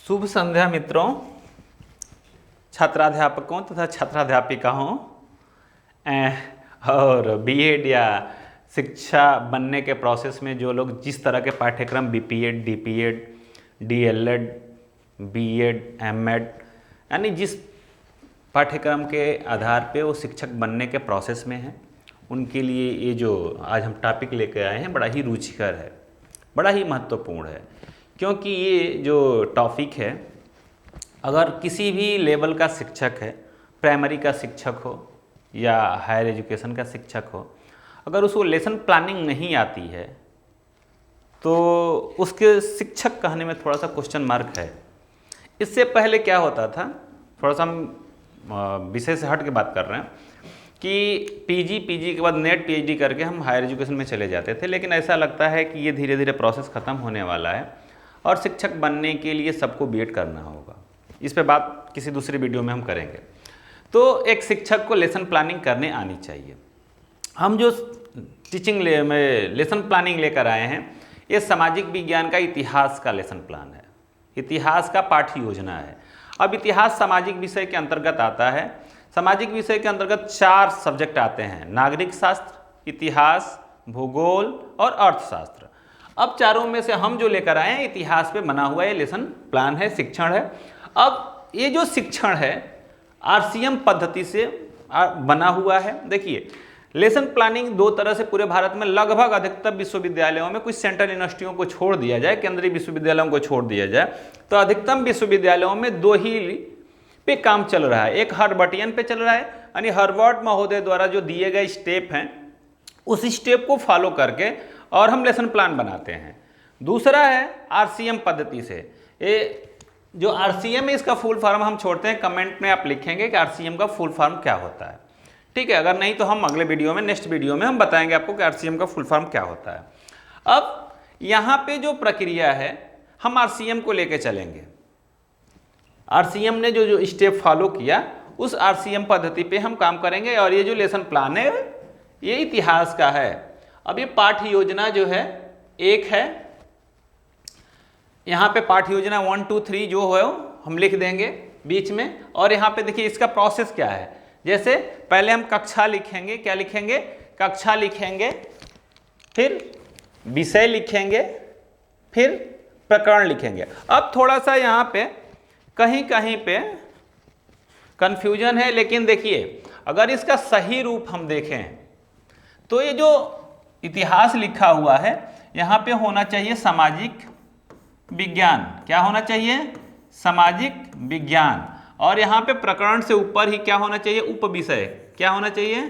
शुभ संध्या मित्रों, छात्राध्यापकों तथा छात्राध्यापिकाओं और बीएड या शिक्षा बनने के प्रोसेस में जो लोग जिस तरह के पाठ्यक्रम BPEd, DPEd, DElEd, BEd, MEd यानी जिस पाठ्यक्रम के आधार पे वो शिक्षक बनने के प्रोसेस में हैं, उनके लिए ये जो आज हम टॉपिक लेकर आए हैं बड़ा ही रुचिकर है, बड़ा ही महत्वपूर्ण है। क्योंकि ये जो टॉपिक है, अगर किसी भी लेवल का शिक्षक है, प्राइमरी का शिक्षक हो या हायर एजुकेशन का शिक्षक हो, अगर उसको लेसन प्लानिंग नहीं आती है तो उसके शिक्षक कहने में थोड़ा सा क्वेश्चन मार्क है। इससे पहले क्या होता था, थोड़ा सा हम विषय से हट के बात कर रहे हैं कि पीजी के बाद नेट पीएचडी करके हम हायर एजुकेशन में चले जाते थे, लेकिन ऐसा लगता है कि ये धीरे धीरे प्रोसेस ख़त्म होने वाला है और शिक्षक बनने के लिए सबको बीएड करना होगा। इस पे बात किसी दूसरी वीडियो में हम करेंगे। तो एक शिक्षक को लेसन प्लानिंग करने आनी चाहिए। हम जो टीचिंग में लेसन प्लानिंग लेकर आए हैं, ये सामाजिक विज्ञान का इतिहास का लेसन प्लान है, इतिहास का पाठ्य योजना है। अब इतिहास सामाजिक विषय के अंतर्गत आता है। सामाजिक विषय के अंतर्गत 4 सब्जेक्ट आते हैं: नागरिक शास्त्र, इतिहास, भूगोल और अर्थशास्त्र। अब चारों में से हम जो लेकर आए हैं, इतिहास पे बना हुआ ये लेसन प्लान है, शिक्षण है। अब ये जो शिक्षण है आरसीएम पद्धति से बना हुआ है। देखिए, लेसन प्लानिंग 2 तरह से पूरे भारत में लगभग अधिकतर विश्वविद्यालयों में, कुछ सेंट्रल यूनिवर्सिटियों को छोड़ दिया जाए, केंद्रीय विश्वविद्यालयों को छोड़ दिया जाए, तो अधिकतम विश्वविद्यालयों में 2 ही पे काम चल रहा है। एक हर्बर्टियन पे चल रहा है, यानी हर्बर्ट महोदय द्वारा जो दिए गए स्टेप हैं उस स्टेप को फॉलो करके और हम लेसन प्लान बनाते हैं। दूसरा है आरसीएम पद्धति से। ये जो आरसीएम है, इसका फुल फॉर्म हम छोड़ते हैं, कमेंट में आप लिखेंगे कि आरसीएम का फुल फॉर्म क्या होता है, ठीक है। अगर नहीं तो हम अगले वीडियो में, नेक्स्ट वीडियो में हम बताएंगे आपको कि आरसीएम का फुल फॉर्म क्या होता है। अब यहाँ पे जो प्रक्रिया है, हम आरसीएम को लेके चलेंगे। आरसीएम ने जो स्टेप फॉलो किया, उस आरसीएम पद्धति पे हम काम करेंगे। और ये जो लेसन प्लान है ये इतिहास का है। अब ये पाठ्य योजना जो है एक है, यहाँ पे पाठ्य योजना 1 2 3 जो है हम लिख देंगे बीच में। और यहाँ पे देखिए इसका प्रोसेस क्या है। जैसे पहले हम कक्षा लिखेंगे, क्या लिखेंगे, कक्षा लिखेंगे, फिर विषय लिखेंगे, फिर प्रकरण लिखेंगे। अब थोड़ा सा यहाँ पे कहीं कहीं पे कंफ्यूजन है, लेकिन देखिए अगर इसका सही रूप हम देखें तो ये जो इतिहास लिखा हुआ है यहाँ पे होना चाहिए सामाजिक विज्ञान। क्या होना चाहिए, सामाजिक विज्ञान। और यहाँ पे प्रकरण से ऊपर ही क्या होना चाहिए, उपविषय। क्या होना चाहिए,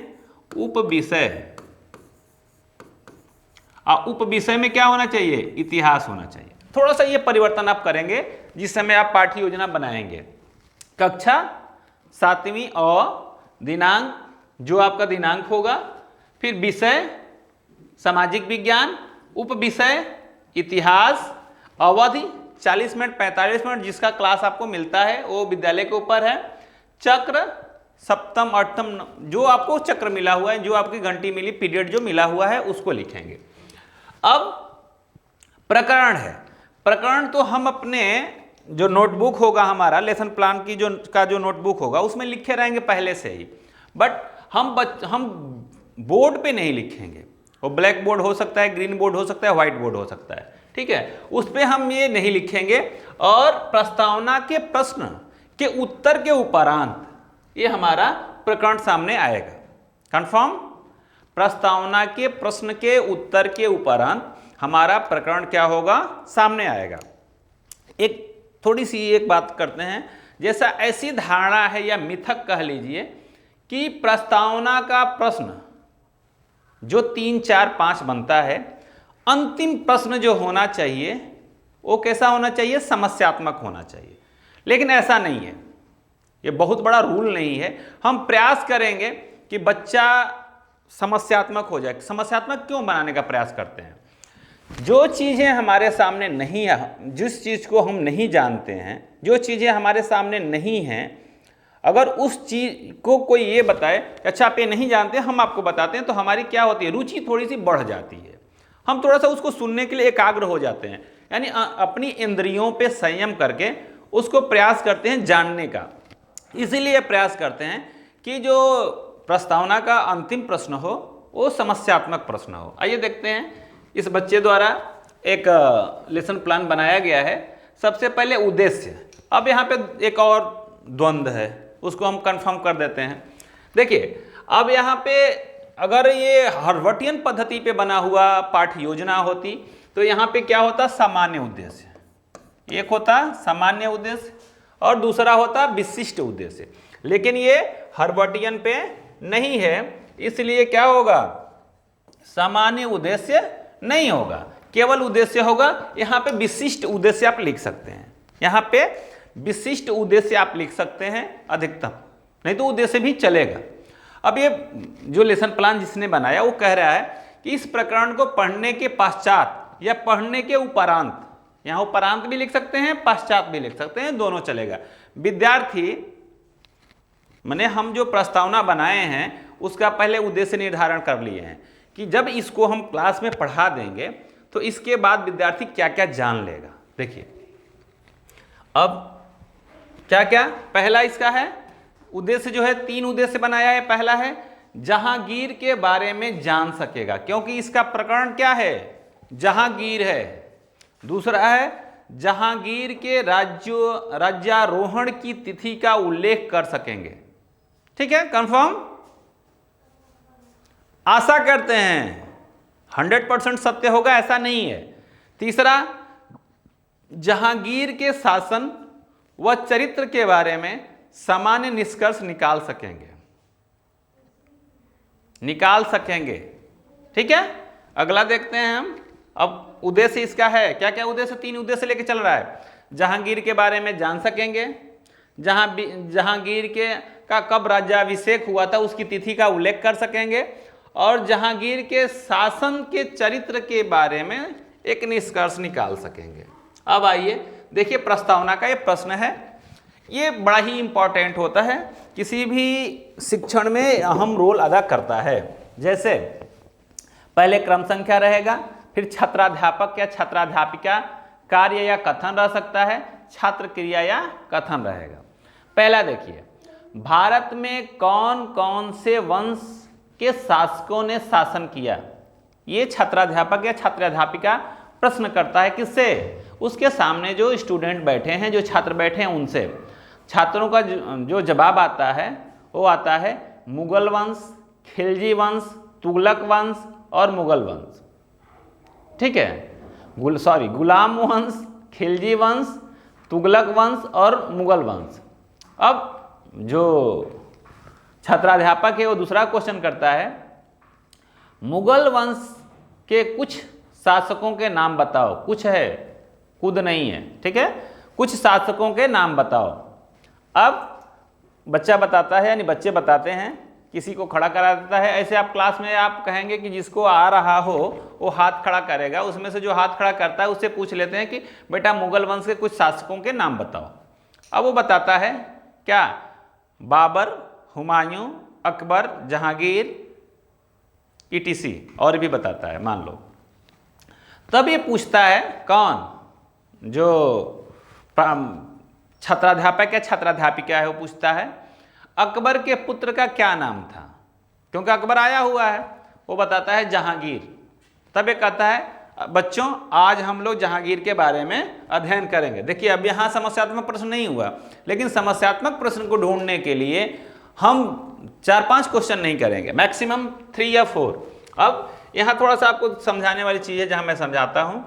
उपविषय। और उपविषय में क्या होना चाहिए, इतिहास होना चाहिए। थोड़ा सा ये परिवर्तन आप करेंगे जिस समय आप पाठ्य योजना बनाएंगे। कक्षा 7वीं और दिनांक जो आपका दिनांक होगा, फिर विषय सामाजिक विज्ञान, उपविषय इतिहास, अवधि 40 मिनट 45 मिनट जिसका क्लास आपको मिलता है वो विद्यालय के ऊपर है। चक्र सप्तम अष्टम जो आपको चक्र मिला हुआ है, जो आपकी घंटी मिली, पीरियड जो मिला हुआ है उसको लिखेंगे। अब प्रकरण है। प्रकरण तो हम अपने जो नोटबुक होगा हमारा, लेसन प्लान की जो नोटबुक होगा उसमें लिखे रहेंगे पहले से ही। बट हम बोर्ड पे नहीं लिखेंगे। वो ब्लैक बोर्ड हो सकता है, ग्रीन बोर्ड हो सकता है, व्हाइट बोर्ड हो सकता है, ठीक है। उस पे हम ये नहीं लिखेंगे। और प्रस्तावना के प्रश्न के उत्तर के उपरांत ये हमारा प्रकरण सामने आएगा। कंफर्म, प्रस्तावना के प्रश्न के उत्तर के उपरांत हमारा प्रकरण क्या होगा, सामने आएगा। एक थोड़ी सी एक बात करते हैं, जैसा ऐसी धारणा है या मिथक कह लीजिए कि प्रस्तावना का प्रश्न जो 3 4 5 बनता है, अंतिम प्रश्न जो होना चाहिए वो कैसा होना चाहिए, समस्यात्मक होना चाहिए। लेकिन ऐसा नहीं है, ये बहुत बड़ा रूल नहीं है। हम प्रयास करेंगे कि बच्चा समस्यात्मक हो जाए। समस्यात्मक क्यों बनाने का प्रयास करते हैं, जो चीज़ें हमारे सामने नहीं है, जिस चीज़ को हम नहीं जानते हैं, जो चीज़ें हमारे सामने नहीं हैं, अगर उस चीज़ को कोई ये बताए अच्छा आप ये नहीं जानते, हम आपको बताते हैं, तो हमारी क्या होती है, रुचि थोड़ी सी बढ़ जाती है। हम थोड़ा सा उसको सुनने के लिए एकाग्र हो जाते हैं। यानी अपनी इंद्रियों पे संयम करके उसको प्रयास करते हैं जानने का। इसीलिए प्रयास करते हैं कि जो प्रस्तावना का अंतिम प्रश्न हो वो समस्यात्मक प्रश्न हो। आइए देखते हैं, इस बच्चे द्वारा एक लेसन प्लान बनाया गया है। सबसे पहले उद्देश्य, अब यहाँ पे एक और द्वंद्व है, उसको हम कंफर्म कर देते हैं। देखिए, अब यहाँ पे अगर ये हार्वर्टियन पद्धति पे बना हुआ पाठ्य योजना होती तो यहाँ पे क्या होता, सामान्य उद्देश्य, एक होता सामान्य उद्देश्य और दूसरा होता विशिष्ट उद्देश्य। लेकिन ये हार्वर्टियन पे नहीं है, इसलिए क्या होगा, सामान्य उद्देश्य नहीं होगा, केवल उद्देश्य होगा। यहाँ पे विशिष्ट उद्देश्य आप लिख सकते हैं, यहाँ पे विशिष्ट उद्देश्य आप लिख सकते हैं अधिकतम, नहीं तो उद्देश्य भी चलेगा। अब ये जो लेसन प्लान जिसने बनाया वो कह रहा है कि इस प्रकरण को पढ़ने के पश्चात या पढ़ने के उपरांत, यहाँ उपरांत भी लिख सकते हैं, पश्चात भी लिख सकते हैं, दोनों चलेगा। विद्यार्थी माने हम जो प्रस्तावना बनाए हैं उसका पहले उद्देश्य निर्धारण कर लिए हैं कि जब इसको हम क्लास में पढ़ा देंगे तो इसके बाद विद्यार्थी क्या क्या जान लेगा। देखिए, अब क्या क्या, पहला इसका है उद्देश्य जो है, 3 उद्देश्य बनाया है। पहला है जहांगीर के बारे में जान सकेगा, क्योंकि इसका प्रकरण क्या है, जहांगीर है। दूसरा है जहांगीर के राज्यारोहण की तिथि का उल्लेख कर सकेंगे। ठीक है, कंफर्म, आशा करते हैं 100% सत्य होगा ऐसा नहीं है। तीसरा, जहांगीर के शासन व चरित्र के बारे में सामान्य निष्कर्ष निकाल सकेंगे। ठीक है, अगला देखते हैं हम। अब उद्देश्य इसका है, क्या क्या उद्देश्य, 3 उद्देश्य लेके चल रहा है। जहांगीर के बारे में जान सकेंगे, जहांगीर का कब राज्याभिषेक हुआ था उसकी तिथि का उल्लेख कर सकेंगे, और जहांगीर के शासन के चरित्र के बारे में एक निष्कर्ष निकाल सकेंगे। अब आइए देखिए, प्रस्तावना का ये प्रश्न है, ये बड़ा ही इंपॉर्टेंट होता है, किसी भी शिक्षण में अहम रोल अदा करता है। जैसे पहले क्रम संख्या रहेगा, फिर छात्राध्यापक या छात्राध्यापिका, कार्य या कथन रह सकता है, छात्र क्रिया या कथन रहेगा। पहला देखिए, भारत में कौन कौन से वंश के शासकों ने शासन किया, ये छात्राध्यापक या छात्राध्यापिका प्रश्न करता है। किससे, उसके सामने जो स्टूडेंट बैठे हैं, जो छात्र बैठे हैं उनसे। छात्रों का जो जवाब आता है वो आता है मुगल वंश, खिलजी वंश, तुगलक वंश और मुगल वंश। ठीक है, गुलाम वंश, खिलजी वंश, तुगलक वंश और मुगल वंश। अब जो छात्राध्यापक है वो दूसरा क्वेश्चन करता है, मुगल वंश के कुछ शासकों के नाम बताओ। कुछ है, खुद नहीं है। ठीक है, कुछ शासकों के नाम बताओ। अब बच्चा बताता है, यानी बच्चे बताते हैं, किसी को खड़ा करा देता है। ऐसे आप क्लास में आप कहेंगे कि जिसको आ रहा हो वो हाथ खड़ा करेगा, उसमें से जो हाथ खड़ा करता है उससे पूछ लेते हैं कि बेटा मुगल वंश के कुछ शासकों के नाम बताओ। अब वो बताता है क्या, बाबर, हुमायूं, अकबर, जहांगीर, ETC और भी बताता है मान लो। तब ये पूछता है कौन, जो छात्राध्यापक या छात्राध्यापिका है वो पूछता है अकबर के पुत्र का क्या नाम था, क्योंकि अकबर आया हुआ है। वो बताता है जहांगीर। तब ये कहता है बच्चों आज हम लोग जहांगीर के बारे में अध्ययन करेंगे। देखिए, अब यहाँ समस्यात्मक प्रश्न नहीं हुआ, लेकिन समस्यात्मक प्रश्न को ढूंढने के लिए हम 4-5 क्वेश्चन नहीं करेंगे, मैक्सिमम 3 या 4। अब यहाँ थोड़ा सा आपको समझाने वाली चीज़ है जहाँ मैं समझाता हूँ।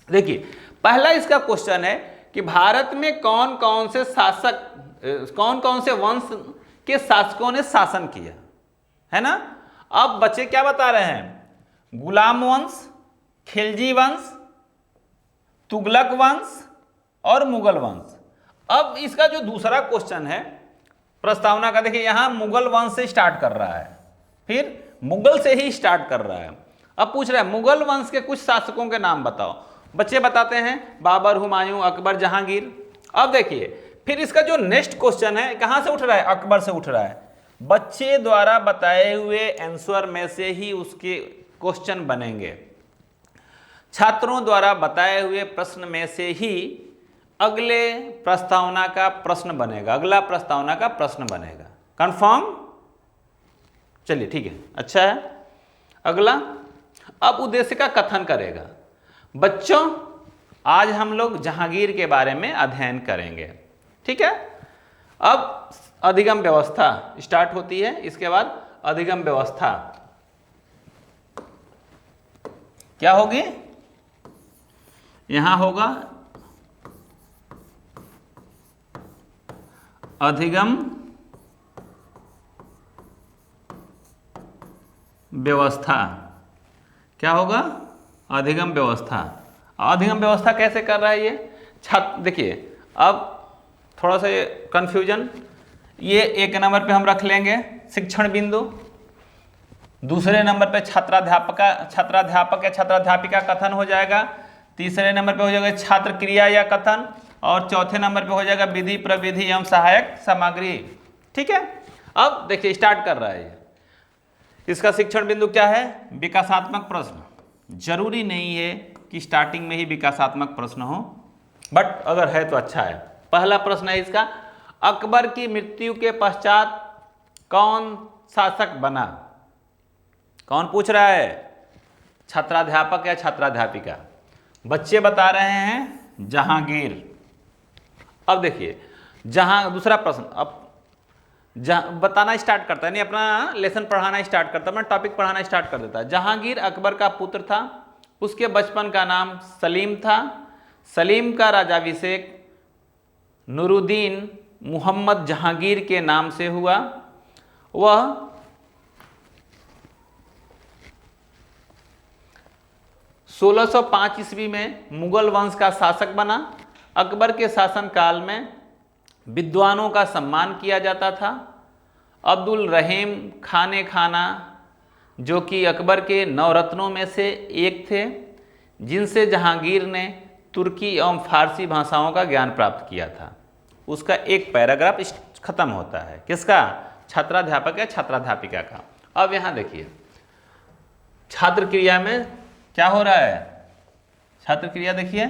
देखिए, पहला इसका क्वेश्चन है कि भारत में कौन कौन से वंश के शासकों ने शासन किया, है ना। अब बच्चे क्या बता रहे हैं, गुलाम वंश, खिलजी वंश, तुगलक वंश और मुगल वंश। अब इसका जो दूसरा क्वेश्चन है प्रस्तावना का, देखिए यहां मुगल वंश से स्टार्ट कर रहा है, फिर मुगल से ही स्टार्ट कर रहा है। अब पूछ रहा है मुगल वंश के कुछ शासकों के नाम बताओ। बच्चे बताते हैं बाबर, हुमायूं, अकबर, जहांगीर। अब देखिए फिर इसका जो नेक्स्ट क्वेश्चन है कहां से उठ रहा है, अकबर से उठ रहा है। बच्चे द्वारा बताए हुए आंसर में से ही उसके क्वेश्चन बनेंगे, छात्रों द्वारा बताए हुए प्रश्न में से ही अगले प्रस्तावना का प्रश्न बनेगा, अगला प्रस्तावना का प्रश्न बनेगा। कंफर्म? चलिए ठीक है, अच्छा है। अगला, अब उद्देश्य का कथन करेगा। बच्चों, आज हम लोग जहांगीर के बारे में अध्ययन करेंगे, ठीक है। अब अधिगम व्यवस्था स्टार्ट होती है। इसके बाद अधिगम व्यवस्था क्या होगी? यहां होगा अधिगम व्यवस्था। क्या होगा? अधिगम व्यवस्था। अधिगम व्यवस्था कैसे कर रहा है ये छात्र? देखिए, अब थोड़ा सा कंफ्यूजन, ये एक नंबर पे हम रख लेंगे शिक्षण बिंदु, दूसरे नंबर पे छात्राध्यापक या छात्राध्यापिका कथन हो जाएगा, तीसरे नंबर पे हो जाएगा छात्र क्रिया या कथन, और चौथे नंबर पे हो जाएगा विधि प्रविधि एवं सहायक सामग्री, ठीक है। अब देखिए स्टार्ट कर रहा है ये। इसका शिक्षण बिंदु क्या है? विकासात्मक प्रश्न। जरूरी नहीं है कि स्टार्टिंग में ही विकासात्मक प्रश्न हो, बट अगर है तो अच्छा है। पहला प्रश्न है इसका, अकबर की मृत्यु के पश्चात कौन शासक बना? कौन पूछ रहा है? छात्राध्यापक या छात्राध्यापिका? बच्चे बता रहे हैं जहांगीर। अब देखिए, दूसरा प्रश्न, अब बताना स्टार्ट करता है, नहीं अपना लेसन पढ़ाना स्टार्ट करता है, मैं टॉपिक पढ़ाना स्टार्ट कर देता है। जहांगीर अकबर का पुत्र था, उसके बचपन का नाम सलीम था। सलीम का राजाभिषेक नूरुद्दीन मोहम्मद जहांगीर के नाम से हुआ। वह 1605 ईस्वी में मुगल वंश का शासक बना। अकबर के शासनकाल में विद्वानों का सम्मान किया जाता था। अब्दुल रहीम खाने खाना, जो कि अकबर के नवरत्नों में से एक थे, जिनसे जहांगीर ने तुर्की एवं फारसी भाषाओं का ज्ञान प्राप्त किया था। उसका एक पैराग्राफ खत्म होता है। किसका? छात्राध्यापक या छात्राध्यापिका का। अब यहाँ देखिए, छात्र क्रिया में क्या हो रहा है? छात्र क्रिया देखिए,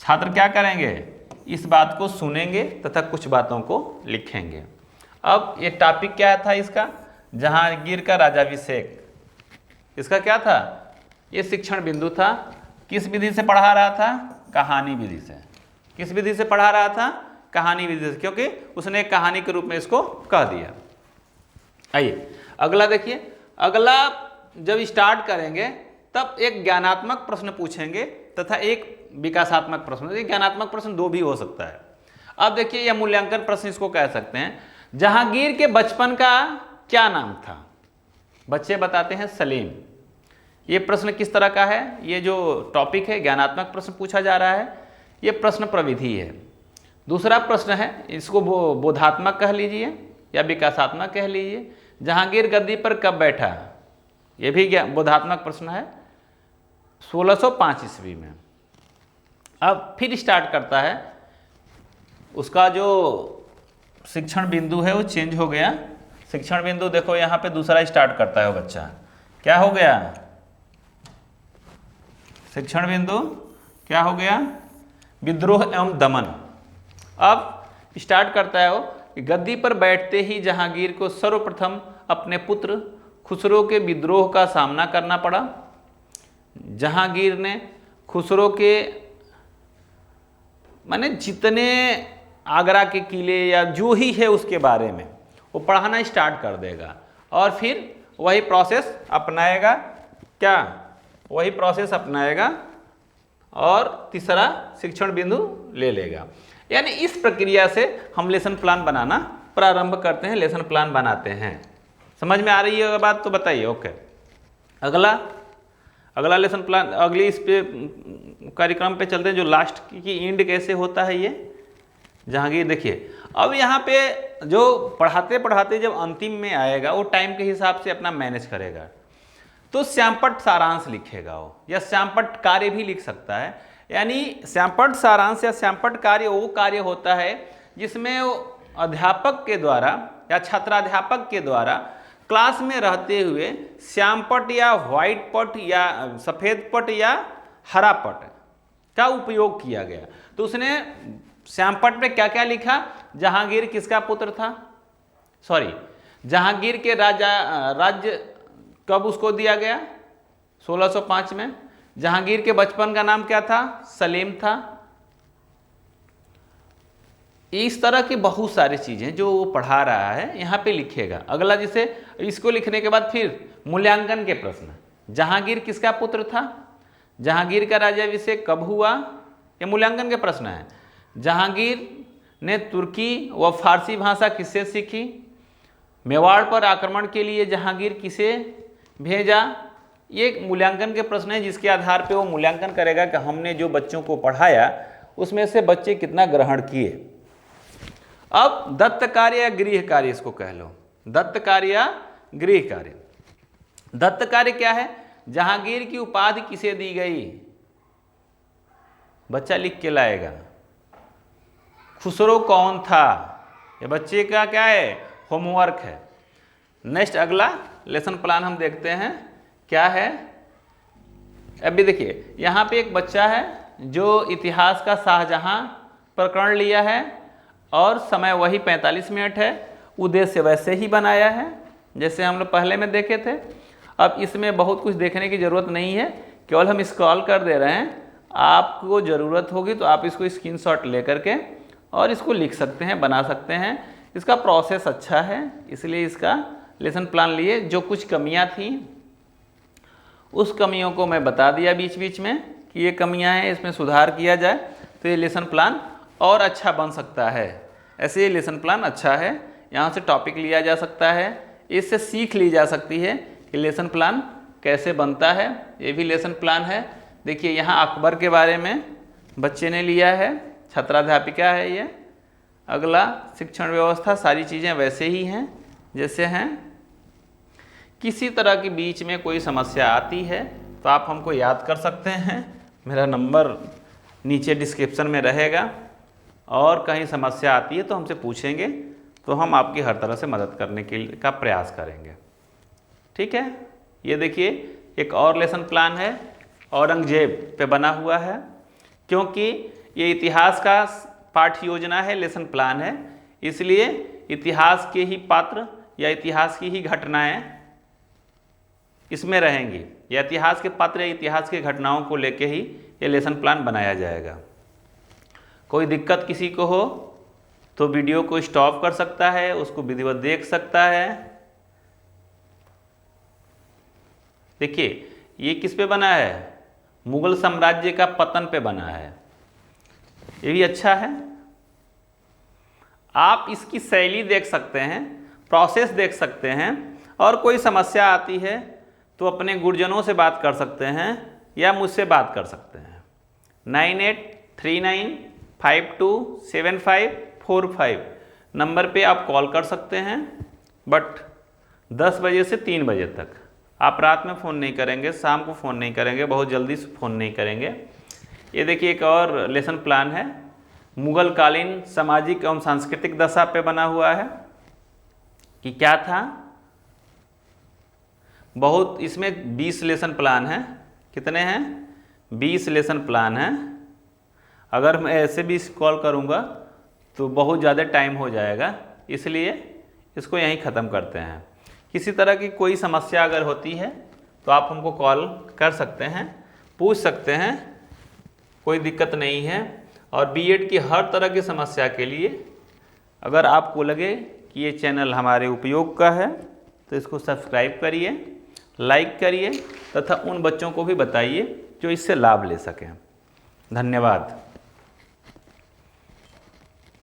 छात्र क्या करेंगे? इस बात को सुनेंगे तथा कुछ बातों को लिखेंगे। अब ये टॉपिक क्या था इसका? जहांगीर का राजाभिषेक। इसका क्या था? ये शिक्षण बिंदु था। किस विधि से पढ़ा रहा था? कहानी विधि से। किस विधि से पढ़ा रहा था? कहानी विधि से, क्योंकि उसने एक कहानी के रूप में इसको कह दिया। आइए अगला देखिए। अगला जब स्टार्ट करेंगे तब एक ज्ञानात्मक प्रश्न पूछेंगे तथा एक विकासात्मक प्रश्न। ये ज्ञानात्मक प्रश्न दो भी हो सकता है। अब देखिए, यह मूल्यांकन प्रश्न इसको कह सकते हैं। जहांगीर के बचपन का क्या नाम था? बच्चे बताते हैं सलीम। ये प्रश्न किस तरह का है? ये जो टॉपिक है ज्ञानात्मक प्रश्न पूछा जा रहा है, ये प्रश्न प्रविधि है। दूसरा प्रश्न है, इसको बोधात्मक कह लीजिए या विकासात्मक कह लीजिए। जहांगीर गद्दी पर कब बैठा? ये भी बोधात्मक प्रश्न है, 1605 ईस्वी में। अब फिर स्टार्ट करता है, उसका जो शिक्षण बिंदु है वो चेंज हो गया। शिक्षण बिंदु देखो यहाँ पे दूसरा स्टार्ट करता है वो बच्चा। क्या हो गया? शिक्षण बिंदु क्या हो गया? विद्रोह एवं दमन। अब स्टार्ट करता है वो, गद्दी पर बैठते ही जहांगीर को सर्वप्रथम अपने पुत्र खुसरो के विद्रोह का सामना करना पड़ा। जहांगीर ने खुसरो के माने जितने आगरा के किले या जो ही है उसके बारे में वो पढ़ाना स्टार्ट कर देगा और फिर वही प्रोसेस अपनाएगा। क्या? वही प्रोसेस अपनाएगा और तीसरा शिक्षण बिंदु ले लेगा। यानी इस प्रक्रिया से हम लेसन प्लान बनाना प्रारंभ करते हैं, लेसन प्लान बनाते हैं। समझ में आ रही है बात? तो बताइए। ओके, अगला लेसन प्लान, अगली इस पे कार्यक्रम पे चलते हैं, जो लास्ट की एंड कैसे होता है ये जहांगीर। देखिए अब यहाँ पे जो पढ़ाते पढ़ाते जब अंतिम में आएगा वो टाइम के हिसाब से अपना मैनेज करेगा, तो श्यामपट्ट सारांश लिखेगा वो, या श्यामपट्ट कार्य भी लिख सकता है। यानी श्यामपट्ट सारांश या श्यामपट्ट कार्य वो कार्य होता है जिसमें वो अध्यापक के द्वारा या छात्राध्यापक के द्वारा क्लास में रहते हुए श्यामपट्ट या व्हाइट पट्ट या सफ़ेद पट्ट या हरा पट्ट का उपयोग किया गया। तो उसने श्यामपट पे क्या क्या लिखा? जहांगीर किसका पुत्र था, सॉरी जहांगीर के राज्य कब उसको दिया गया? 1605 में। जहांगीर के बचपन का नाम क्या था? सलीम था। इस तरह की बहुत सारी चीजें जो वो पढ़ा रहा है यहाँ पे लिखेगा। अगला जिसे इसको लिखने के बाद फिर मूल्यांकन के प्रश्न, जहांगीर किसका पुत्र था, जहांगीर का राज्याभिषेक कब हुआ, ये मूल्यांकन के प्रश्न है। जहांगीर ने तुर्की व फारसी भाषा किससे सीखी, मेवाड़ पर आक्रमण के लिए जहांगीर किसे भेजा, ये एक मूल्यांकन के प्रश्न है जिसके आधार पे वो मूल्यांकन करेगा कि हमने जो बच्चों को पढ़ाया उसमें से बच्चे कितना ग्रहण किए। अब दत्त कार्य या गृह कार्य इसको कह लो, दत्त कार्य या गृह कार्य। दत्त कार्य क्या है? जहांगीर की उपाधि किसे दी गई, बच्चा लिख के लाएगा। खुसरो कौन था, ये बच्चे का क्या है, होमवर्क है। नेक्स्ट अगला लेसन प्लान हम देखते हैं क्या है। अभी देखिए यहाँ पे एक बच्चा है जो इतिहास का शाहजहां प्रकरण लिया है और समय वही 45 मिनट है, उद्देश्य वैसे ही बनाया है जैसे हम लोग पहले में देखे थे। अब इसमें बहुत कुछ देखने की ज़रूरत नहीं है, केवल हम स्क्रॉल कर दे रहे हैं। आपको ज़रूरत होगी तो आप इसको स्क्रीनशॉट लेकर के और इसको लिख सकते हैं, बना सकते हैं। इसका प्रोसेस अच्छा है इसलिए इसका लेसन प्लान लिए। जो कुछ कमियां थी उस कमियों को मैं बता दिया बीच बीच में कि ये कमियां हैं, इसमें सुधार किया जाए तो ये लेसन प्लान और अच्छा बन सकता है। ऐसे ये लेसन प्लान अच्छा है, यहाँ से टॉपिक लिया जा सकता है, इससे सीख ली जा सकती है कि लेसन प्लान कैसे बनता है। ये भी लेसन प्लान है। देखिए यहाँ अकबर के बारे में बच्चे ने लिया है, छात्राध्यापिका है ये। अगला शिक्षण व्यवस्था, सारी चीज़ें वैसे ही हैं जैसे हैं। किसी तरह के बीच में कोई समस्या आती है तो आप हमको याद कर सकते हैं, मेरा नंबर नीचे डिस्क्रिप्शन में रहेगा। और कहीं समस्या आती है तो हमसे पूछेंगे तो हम आपकी हर तरह से मदद करने का प्रयास करेंगे। ठीक है, ये देखिए एक और लेसन प्लान है, औरंगजेब पे बना हुआ है। क्योंकि ये इतिहास का पाठ्य योजना है, लेसन प्लान है, इसलिए इतिहास के ही पात्र या इतिहास की ही घटनाएं इसमें रहेंगी, या इतिहास के पात्र या इतिहास की घटनाओं को लेके ही ये लेसन प्लान बनाया जाएगा। कोई दिक्कत किसी को हो तो वीडियो को स्टॉप कर सकता है, उसको विधिवत देख सकता है। देखिए ये किस पे बना है, मुगल साम्राज्य का पतन पे बना है, ये भी अच्छा है। आप इसकी शैली देख सकते हैं, प्रोसेस देख सकते हैं, और कोई समस्या आती है तो अपने गुरुजनों से बात कर सकते हैं या मुझसे बात कर सकते हैं। 9839527545 नंबर पे आप कॉल कर सकते हैं, बट 10 बजे से 3 बजे तक। आप रात में फ़ोन नहीं करेंगे, शाम को फ़ोन नहीं करेंगे, बहुत जल्दी से फ़ोन नहीं करेंगे। ये देखिए एक और लेसन प्लान है, मुगल कालीन सामाजिक एवं सांस्कृतिक दशा पे बना हुआ है कि क्या था। बहुत इसमें 20 लेसन प्लान हैं। कितने हैं? 20 लेसन प्लान हैं। अगर मैं ऐसे भी कॉल करूँगा तो बहुत ज़्यादा टाइम हो जाएगा, इसलिए इसको यहीं ख़त्म करते हैं। किसी तरह की कोई समस्या अगर होती है तो आप हमको कॉल कर सकते हैं, पूछ सकते हैं, कोई दिक्कत नहीं है। और बीएड की हर तरह की समस्या के लिए अगर आपको लगे कि ये चैनल हमारे उपयोग का है तो इसको सब्सक्राइब करिए, लाइक करिए तथा उन बच्चों को भी बताइए जो इससे लाभ ले सकें। धन्यवाद।